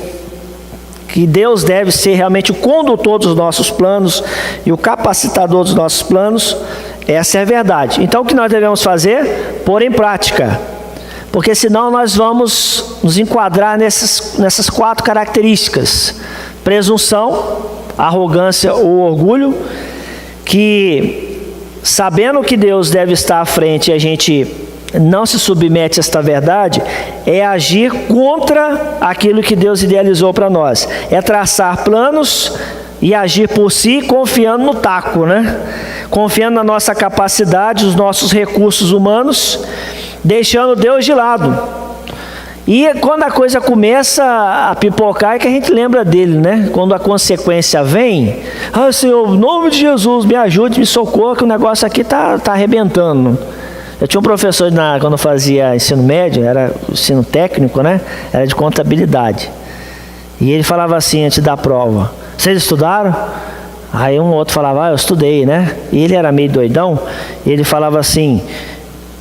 que Deus deve ser realmente o condutor dos nossos planos e o capacitador dos nossos planos. Essa é a verdade. Então, o que nós devemos fazer? Pôr em prática. Porque senão nós vamos nos enquadrar nessas 4 características: presunção, arrogância ou orgulho, que sabendo que Deus deve estar à frente e a gente não se submete a esta verdade, é agir contra aquilo que Deus idealizou para nós. É traçar planos e agir por si, confiando no taco, né? Confiando na nossa capacidade, os nossos recursos humanos, deixando Deus de lado. E quando a coisa começa a pipocar, é que a gente lembra dele, né? Quando a consequência vem, Senhor, em nome de Jesus, me ajude, me socorra, que o negócio aqui tá arrebentando. Eu tinha um professor, quando eu fazia ensino médio, era ensino técnico, né? Era de contabilidade. E ele falava assim, antes da prova: vocês estudaram? Aí um outro falava: eu estudei, né? E ele era meio doidão, e ele falava assim: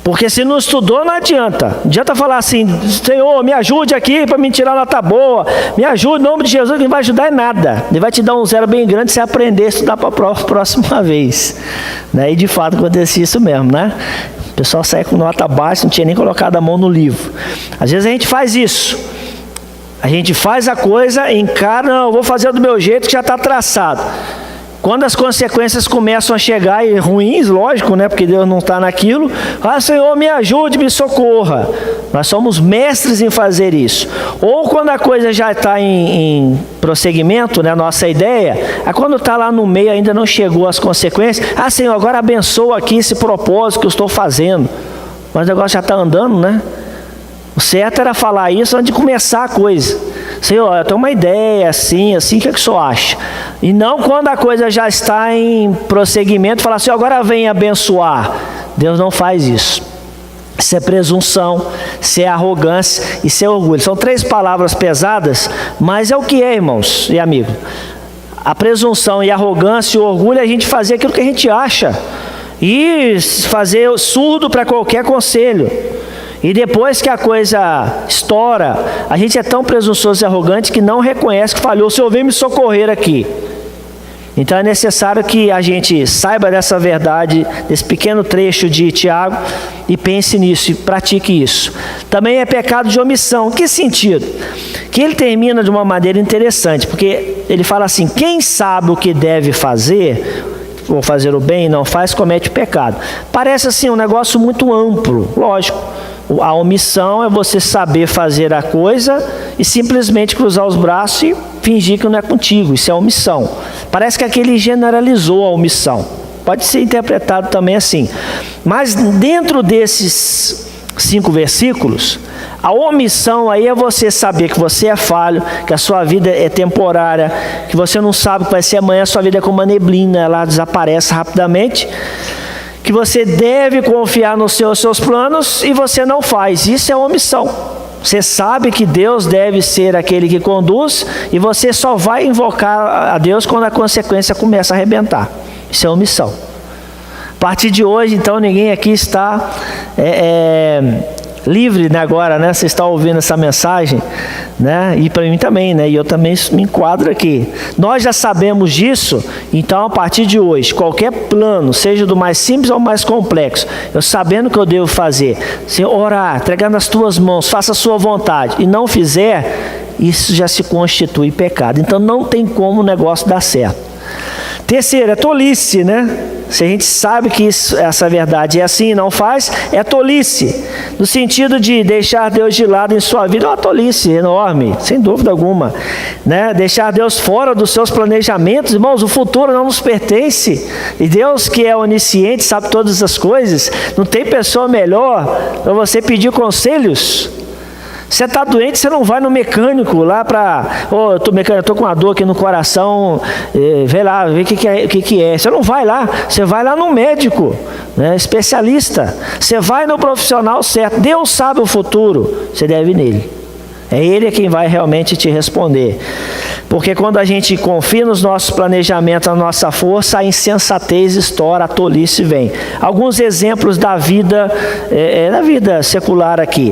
porque se não estudou, não adianta. Não adianta falar assim: Senhor, me ajude aqui para me tirar nota boa, me ajude, em nome de Jesus, que não vai ajudar em nada. Ele vai te dar um zero bem grande se aprender a estudar para a próxima vez, né? E de fato acontecia isso mesmo, né? O pessoal saía com nota baixa, não tinha nem colocado a mão no livro. Às vezes a gente faz isso. A gente faz a coisa, encara: não, eu vou fazer do meu jeito que já está traçado. Quando as consequências começam a chegar, e ruins, lógico, né? Porque Deus não está naquilo. Senhor, me ajude, me socorra. Nós somos mestres em fazer isso. Ou quando a coisa já está em prosseguimento, né? Nossa ideia, quando está lá no meio, ainda não chegou as consequências. Senhor, agora abençoa aqui esse propósito que eu estou fazendo. Mas o negócio já está andando, né? O certo era falar isso antes de começar a coisa. Senhor, eu tenho uma ideia, assim, o que o senhor acha? E não quando a coisa já está em prosseguimento, falar assim: agora vem abençoar. Deus não faz isso. Isso é presunção, isso é arrogância, isso é orgulho. São 3 palavras pesadas, mas é o que é, irmãos e amigos. A presunção e a arrogância e o orgulho é a gente fazer aquilo que a gente acha e fazer surdo para qualquer conselho. E depois que a coisa estoura, a gente é tão presunçoso e arrogante que não reconhece que falhou. O Senhor vem me socorrer aqui. Então é necessário que a gente saiba dessa verdade, desse pequeno trecho de Tiago, e pense nisso e pratique isso. Também é pecado de omissão. Que sentido? Que ele termina de uma maneira interessante, porque ele fala assim: quem sabe o que deve fazer, ou fazer o bem e não faz, comete pecado. Parece assim um negócio muito amplo, lógico. A omissão é você saber fazer a coisa e simplesmente cruzar os braços e fingir que não é contigo. Isso é omissão. Parece que aqui ele generalizou a omissão. Pode ser interpretado também assim. Mas dentro desses 5 versículos, a omissão aí é você saber que você é falho, que a sua vida é temporária, que você não sabe o que vai ser amanhã, a sua vida é como uma neblina, ela desaparece rapidamente, que você deve confiar nos seus planos e você não faz. Isso é omissão. Você sabe que Deus deve ser aquele que conduz e você só vai invocar a Deus quando a consequência começa a arrebentar. Isso é omissão. A partir de hoje, então, ninguém aqui está livre, né, agora, né? Você está ouvindo essa mensagem, né? E para mim também, né? E eu também me enquadro aqui. Nós já sabemos disso, então a partir de hoje, qualquer plano, seja do mais simples ao mais complexo, eu sabendo o que eu devo fazer, se orar, entregar nas tuas mãos, faça a sua vontade, e não fizer, isso já se constitui pecado. Então não tem como o negócio dar certo. Terceiro, é tolice, né? Se a gente sabe que essa verdade é assim e não faz, é tolice. No sentido de deixar Deus de lado em sua vida, é uma tolice enorme, sem dúvida alguma. Né? Deixar Deus fora dos seus planejamentos, irmãos, o futuro não nos pertence. E Deus, que é onisciente, sabe todas as coisas, não tem pessoa melhor para você pedir conselhos. Você está doente, você não vai no mecânico lá para... eu estou com uma dor aqui no coração, vê lá, vê o que é. Você não vai lá, você vai lá no médico, né, especialista. Você vai no profissional certo. Deus sabe o futuro, você deve ir nele. É Ele quem vai realmente te responder. Porque quando a gente confia nos nossos planejamentos, na nossa força, a insensatez estoura, a tolice vem. Alguns exemplos da vida secular aqui.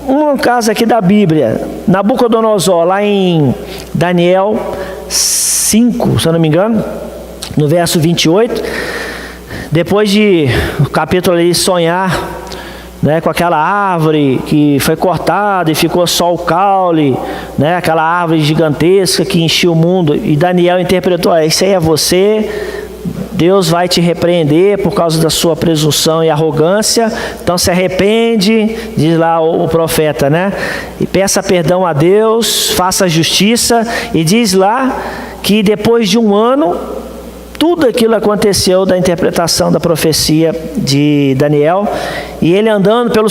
Um caso aqui da Bíblia, Nabucodonosor, lá em Daniel 5, se eu não me engano, no verso 28, depois de o capítulo ali sonhar, né, com aquela árvore que foi cortada e ficou só o caule, né, aquela árvore gigantesca que enchia o mundo, e Daniel interpretou: isso aí é você, Deus vai te repreender por causa da sua presunção e arrogância, então se arrepende, diz lá o profeta, né? E peça perdão a Deus, faça justiça, e diz lá que depois de um ano, tudo aquilo aconteceu da interpretação da profecia de Daniel, e ele andando pelo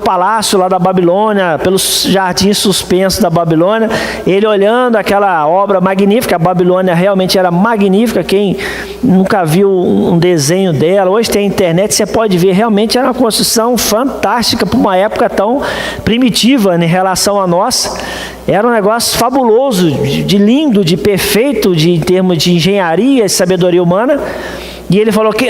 palácio lá da Babilônia, pelos jardins suspensos da Babilônia, ele olhando aquela obra magnífica. A Babilônia realmente era magnífica. Quem nunca viu um desenho dela, hoje tem internet, você pode ver, realmente era uma construção fantástica para uma época tão primitiva em relação a nós. Era um negócio fabuloso, de lindo, de perfeito, em termos de engenharia e sabedoria humana. E ele falou que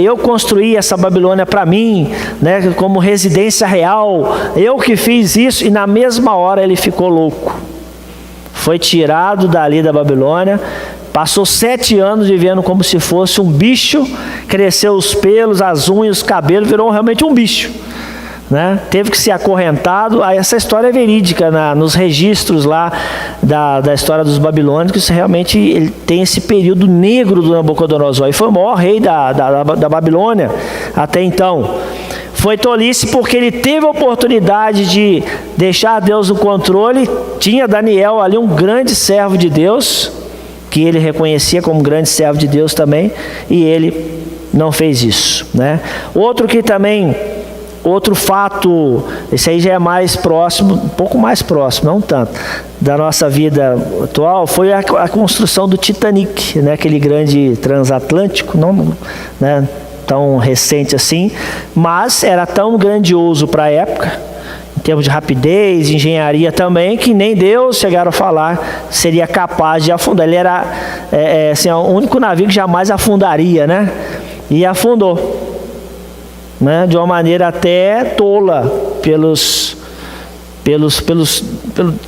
eu construí essa Babilônia para mim, né, como residência real, eu que fiz isso. E na mesma hora ele ficou louco. Foi tirado dali da Babilônia, passou 7 anos vivendo como se fosse um bicho, cresceu os pelos, as unhas, os cabelos, virou realmente um bicho. Né? Teve que ser acorrentado. Essa história é verídica nos registros lá da história dos babilônios, que realmente ele tem esse período negro do Nabucodonosor, e foi o maior rei da Babilônia até então. Foi tolice porque ele teve a oportunidade de deixar Deus no controle. Tinha Daniel ali, um grande servo de Deus, que ele reconhecia como grande servo de Deus também, e ele não fez isso, né? Outro fato, esse aí já é mais próximo, um pouco mais próximo, não tanto, da nossa vida atual, foi a construção do Titanic, né? Aquele grande transatlântico, não, né, tão recente assim, mas era tão grandioso para a época, em termos de rapidez, engenharia também, que nem Deus, chegaram a falar, seria capaz de afundar. Ele era assim, o único navio que jamais afundaria, né? E afundou. Né, de uma maneira até tola pelo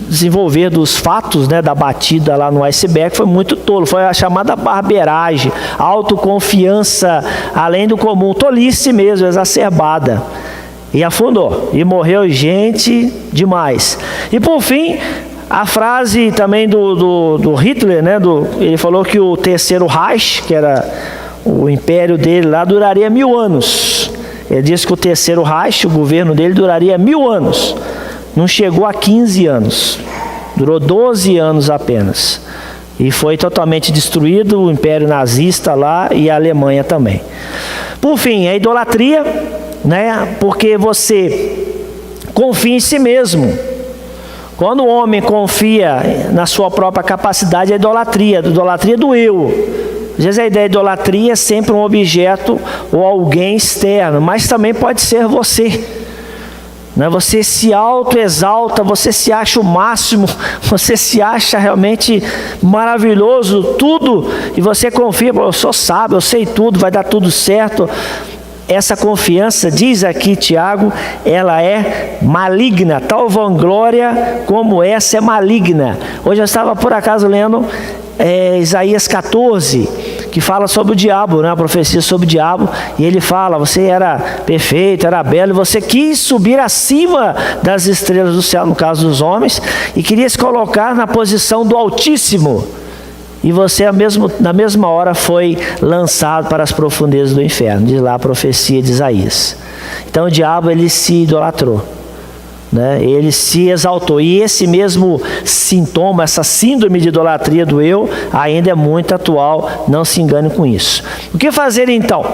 desenvolver dos fatos, né, da batida lá no iceberg. Foi muito tolo, foi a chamada barbeiragem, autoconfiança além do comum, tolice mesmo, exacerbada, e afundou, e morreu gente demais. E por fim, a frase também do Hitler, né, ele falou que o terceiro Reich, que era o império dele lá, duraria 1000 anos. Ele disse que o terceiro Reich, o governo dele, duraria 1000 anos. Não chegou a 15 anos. Durou 12 anos apenas. E foi totalmente destruído o Império Nazista lá, e a Alemanha também. Por fim, a idolatria, né? Porque você confia em si mesmo. Quando o homem confia na sua própria capacidade, é idolatria do eu. Às vezes a ideia de idolatria é sempre um objeto ou alguém externo, mas também pode ser você. Né? Você se autoexalta, você se acha o máximo, você se acha realmente maravilhoso, tudo, e você confia: eu sou sábio, eu sei tudo, vai dar tudo certo. Essa confiança, diz aqui Tiago, ela é maligna. Tal vanglória como essa é maligna. Hoje eu estava por acaso lendo Isaías 14, que fala sobre o diabo, né? A profecia sobre o diabo, e ele fala: você era perfeito, era belo, e você quis subir acima das estrelas do céu, no caso dos homens, e queria se colocar na posição do Altíssimo. e você na mesma hora foi lançado para as profundezas do inferno. Diz lá a profecia de Isaías. Então o diabo, ele se idolatrou, né? Ele se exaltou, e esse mesmo sintoma, essa síndrome de idolatria do eu, ainda é muito atual, não se engane com isso. O que fazer então?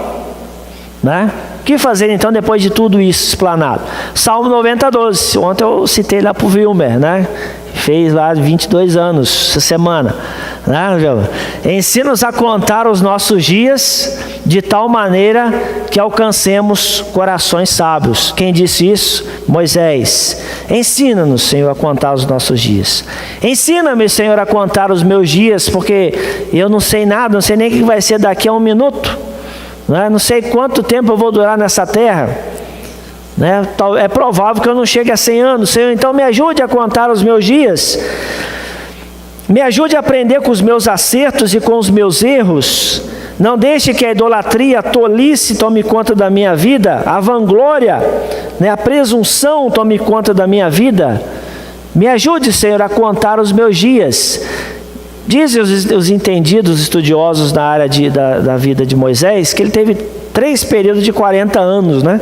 Né? O que fazer então depois de tudo isso explanado? Salmo 90:12, ontem eu citei lá para o Wilmer, né? Fez lá 22 anos essa semana, né? Ensina-nos a contar os nossos dias de tal maneira que alcancemos corações sábios. Quem disse isso? Moisés. Ensina-nos, Senhor, a contar os nossos dias. Ensina-me, Senhor, a contar os meus dias, porque eu não sei nada, não sei nem o que vai ser daqui a um minuto, né? Não sei quanto tempo eu vou durar nessa terra, né? É provável que eu não chegue a 100 anos. Senhor, então me ajude a contar os meus dias. Me ajude a aprender com os meus acertos e com os meus erros. Não deixe que a idolatria, a tolice tome conta da minha vida, a vanglória, né, a presunção tome conta da minha vida. Me ajude, Senhor, a contar os meus dias. Dizem os entendidos, estudiosos na área da vida de Moisés, que ele teve 3 períodos de 40 anos, né?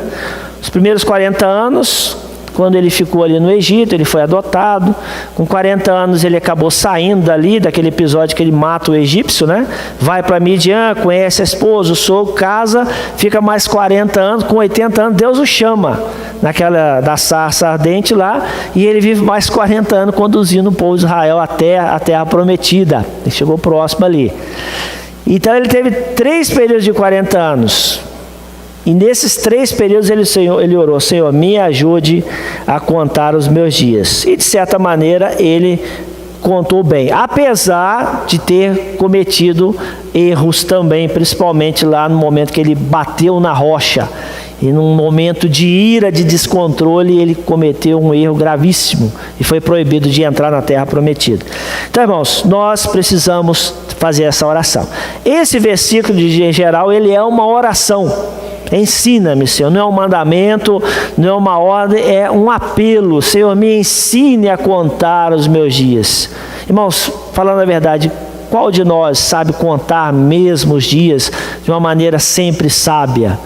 Os primeiros 40 anos, quando ele ficou ali no Egito, ele foi adotado. Com 40 anos ele acabou saindo dali, daquele episódio que ele mata o egípcio, né? Vai para Midian, conhece a esposa, o sogro, casa, fica mais 40 anos, com 80 anos Deus o chama, da sarça ardente lá, e ele vive mais 40 anos conduzindo o povo de Israel até a terra prometida. Ele chegou próximo ali. Então ele teve 3 períodos de 40 anos. E nesses 3 períodos ele orou: Senhor, me ajude a contar os meus dias. E de certa maneira ele contou bem, apesar de ter cometido erros também, principalmente lá no momento que ele bateu na rocha. E num momento de ira, de descontrole, ele cometeu um erro gravíssimo e foi proibido de entrar na terra prometida. Então, irmãos, nós precisamos fazer essa oração. Esse versículo de geral, ele é uma oração. Ensina-me, Senhor, não é um mandamento, não é uma ordem, é um apelo. Senhor, me ensine a contar os meus dias. Irmãos, falando a verdade, qual de nós sabe contar mesmo os dias de uma maneira sempre sábia?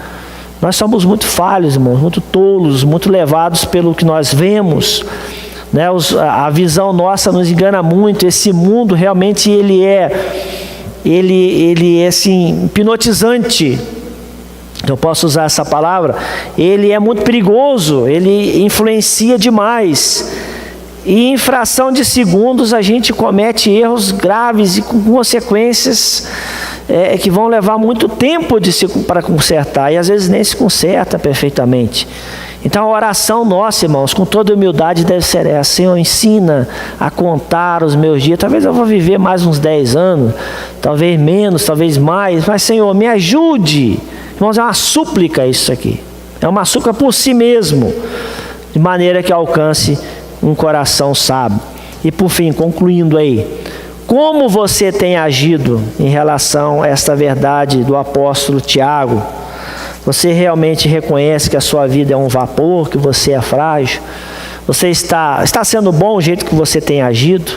Nós somos muito falhos, irmãos, muito tolos, muito levados pelo que nós vemos, né? A visão nossa nos engana muito. Esse mundo realmente ele é assim, hipnotizante. Eu posso usar essa palavra. Ele é muito perigoso, ele influencia demais. E em fração de segundos a gente comete erros graves e com consequências que vão levar muito tempo para consertar, e às vezes nem se conserta perfeitamente. Então a oração nossa, irmãos, com toda humildade deve ser essa: Senhor, ensina a contar os meus dias. Talvez eu vou viver mais uns 10 anos, talvez menos, talvez mais, mas Senhor, me ajude. Irmãos, é uma súplica isso aqui, é uma súplica por si mesmo, de maneira que alcance um coração sábio. E por fim, concluindo aí, como você tem agido em relação a esta verdade do apóstolo Tiago? Você realmente reconhece que a sua vida é um vapor, que você é frágil? Você está sendo bom o jeito que você tem agido?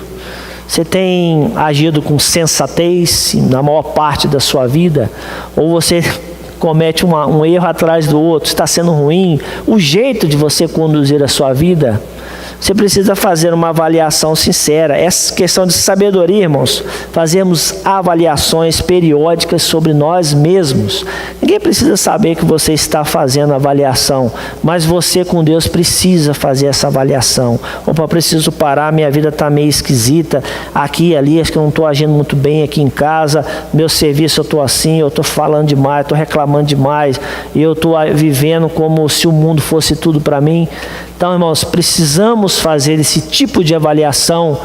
Você tem agido com sensatez na maior parte da sua vida? Ou você comete um erro atrás do outro? Está sendo ruim o jeito de você conduzir a sua vida? Você precisa fazer uma avaliação sincera. Essa questão de sabedoria, irmãos, fazemos avaliações periódicas sobre nós mesmos. Ninguém precisa saber que você está fazendo avaliação, mas você com Deus precisa fazer essa avaliação. Opa, preciso parar, minha vida está meio esquisita, aqui e ali, acho que eu não estou agindo muito bem aqui em casa, meu serviço eu estou assim, eu estou falando demais, estou reclamando demais, e eu estou vivendo como se o mundo fosse tudo para mim. Então, irmãos, precisamos fazer esse tipo de avaliação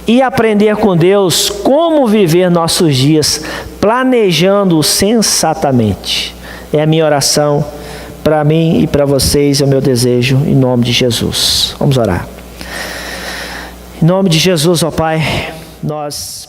e aprender com Deus como viver nossos dias, planejando sensatamente. É a minha oração para mim e para vocês, é o meu desejo, em nome de Jesus. Vamos orar. Em nome de Jesus, ó Pai, nós